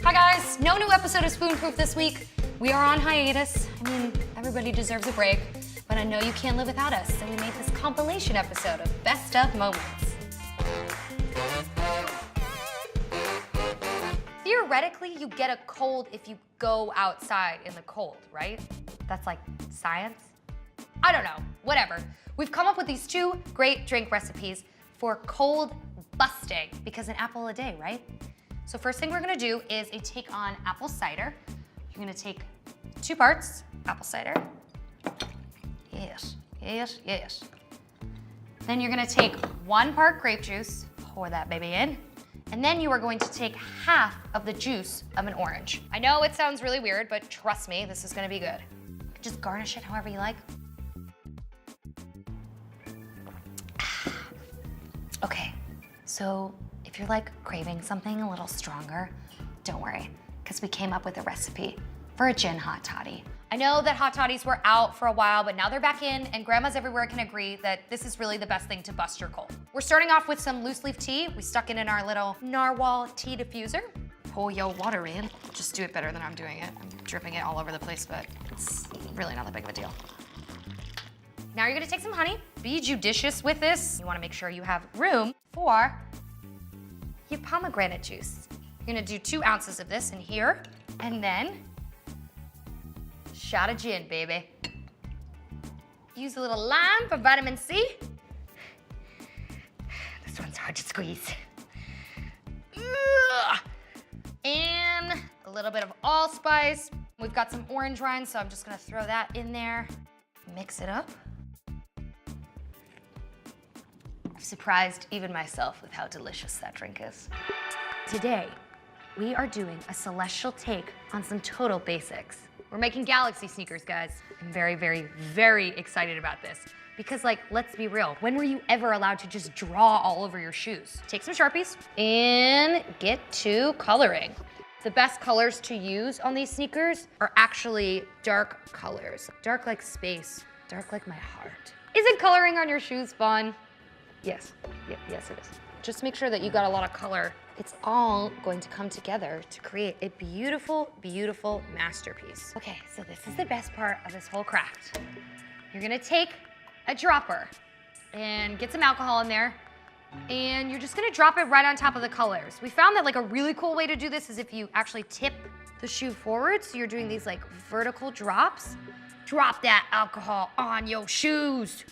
Hi guys, no new episode of SpoonProof this week. We are on hiatus. I mean, everybody deserves a break, but I know you can't live without us, so we made this compilation episode of best of moments. Theoretically, you get a cold if you go outside in the cold, right? That's like science? I don't know, whatever. We've come up with these two great drink recipes for cold busting, because an apple a day, right? So first thing we're gonna do is a take on apple cider. You're gonna take 2 parts apple cider. Yes, yes, yes. Then you're gonna take 1 part grape juice, pour that baby in, and then you are going to take half of the juice of an orange. I know it sounds really weird, but trust me, this is gonna be good. Just garnish it however you like. Okay, so if you're like craving something a little stronger, don't worry, because we came up with a recipe for a gin hot toddy. I know that hot toddies were out for a while, but now they're back in, and grandmas everywhere can agree that this is really the best thing to bust your cold. We're starting off with some loose leaf tea. We stuck it in our little narwhal tea diffuser. Pour your water in. Just do it better than I'm doing it. I'm dripping it all over the place, but it's really not that big of a deal. Now you're gonna take some honey. Be judicious with this. You wanna make sure you have room for your pomegranate juice. You're gonna do 2 ounces of this in here, and then shot of gin, baby. Use a little lime for vitamin C. This one's hard to squeeze. Ugh. And a little bit of allspice. We've got some orange rind, so I'm just gonna throw that in there. Mix it up. I've surprised even myself with how delicious that drink is. Today, we are doing a celestial take on some total basics. We're making galaxy sneakers, guys. I'm very, very, very excited about this. Because like, let's be real, when were you ever allowed to just draw all over your shoes? Take some Sharpies and get to coloring. The best colors to use on these sneakers are actually dark colors. Dark like space, dark like my heart. Isn't coloring on your shoes fun? Yes, yes it is. Just make sure that you got a lot of color. It's all going to come together to create a beautiful, beautiful masterpiece. Okay, so this is the best part of this whole craft. You're gonna take a dropper and get some alcohol in there, and you're just gonna drop it right on top of the colors. We found that like a really cool way to do this is if you actually tip the shoe forward, so you're doing these like vertical drops. Drop that alcohol on your shoes.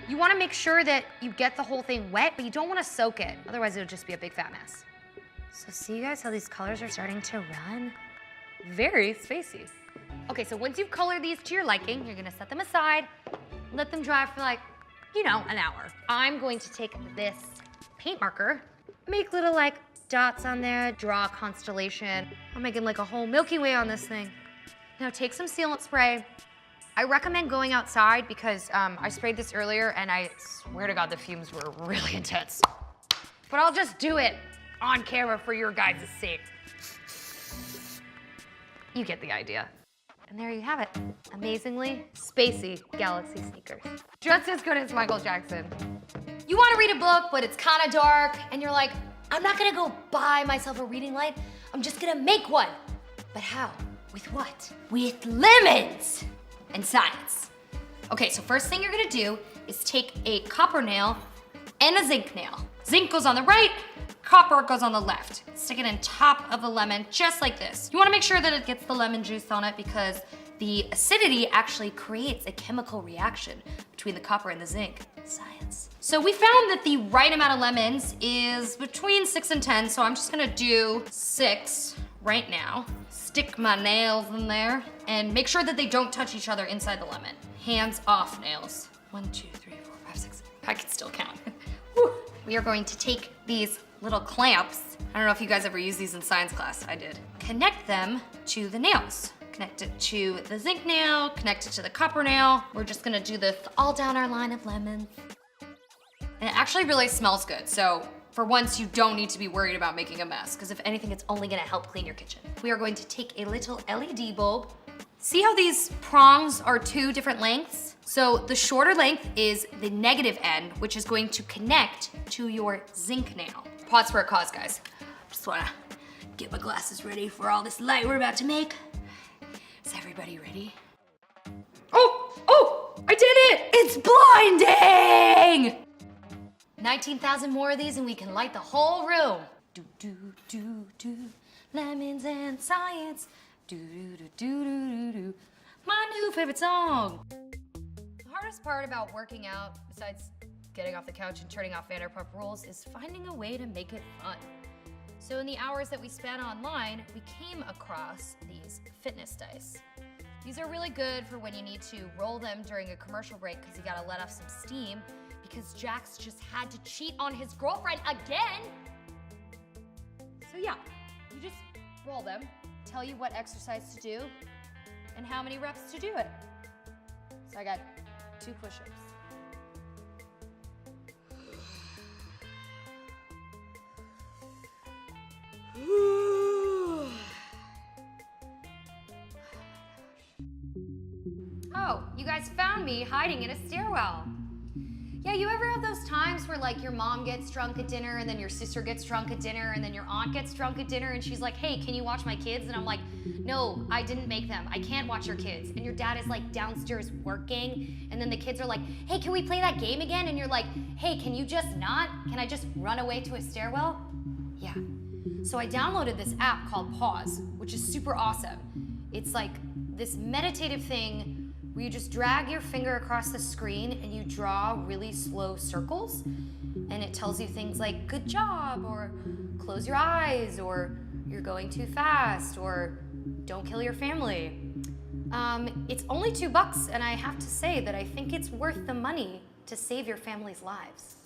You wanna make sure that you get the whole thing wet, but you don't wanna soak it. Otherwise it'll just be a big fat mess. So see you guys how these colors are starting to run? Very spacey. Okay, so once you've colored these to your liking, you're gonna set them aside, let them dry for like, you know, an hour. I'm going to take this paint marker, make little like dots on there, draw a constellation. I'm making like a whole Milky Way on this thing. Now take some sealant spray. I recommend going outside because I sprayed this earlier and I swear to God the fumes were really intense. But I'll just do it on camera for your guys' sake. You get the idea. And there you have it. Amazingly spacey galaxy sneakers. Just as good as Michael Jackson. You wanna read a book, but it's kinda dark, and you're like, I'm not gonna go buy myself a reading light, I'm just gonna make one. But how? With what? With lemons and science. Okay, so first thing you're gonna do is take a copper nail and a zinc nail. Zinc goes on the right, copper goes on the left. Stick it in top of the lemon, just like this. You wanna make sure that it gets the lemon juice on it because the acidity actually creates a chemical reaction between the copper and the zinc. Science. So we found that the right amount of lemons is between 6 and 10, so I'm just gonna do 6 right now. Stick my nails in there and make sure that they don't touch each other inside the lemon. Hands off nails. 1, 2, 3, 4, 5, 6. I can still count. We are going to take these little clamps. I don't know if you guys ever used these in science class. I did. Connect them to the nails. Connect it to the zinc nail, connect it to the copper nail. We're just gonna do this all down our line of lemons. And it actually really smells good. So for once, you don't need to be worried about making a mess, because if anything, it's only gonna help clean your kitchen. We are going to take a little LED bulb. See how these prongs are 2 different lengths? So the shorter length is the negative end, which is going to connect to your zinc nail. Pause for a cause, guys. Just wanna get my glasses ready for all this light we're about to make. Is everybody ready? Oh, I did it! It's blinding! 19,000 more of these and we can light the whole room. Do, do, do, do, lemons and science. Do, do, do, do, do, do. My new favorite song. The hardest part about working out, besides getting off the couch and turning off Vanderpump Rules, is finding a way to make it fun. So in the hours that we spent online, we came across these fitness dice. These are really good for when you need to roll them during a commercial break because you gotta let off some steam, because Jax just had to cheat on his girlfriend again. So yeah, you just roll them, tell you what exercise to do, and how many reps to do it. So I got 2 push-ups. Oh, you guys found me hiding in a stairwell. Yeah, you ever have those times where like your mom gets drunk at dinner and then your sister gets drunk at dinner and then your aunt gets drunk at dinner and she's like, hey, can you watch my kids? And I'm like, no, I didn't make them. I can't watch your kids. And your dad is like downstairs working and then the kids are like, hey, can we play that game again? And you're like, hey, can you just not? Can I just run away to a stairwell? Yeah. So I downloaded this app called Pause, which is super awesome. It's like this meditative thing where you just drag your finger across the screen and you draw really slow circles, and it tells you things like good job, or close your eyes, or you're going too fast, or don't kill your family. It's only $2, and I have to say that I think it's worth the money to save your family's lives.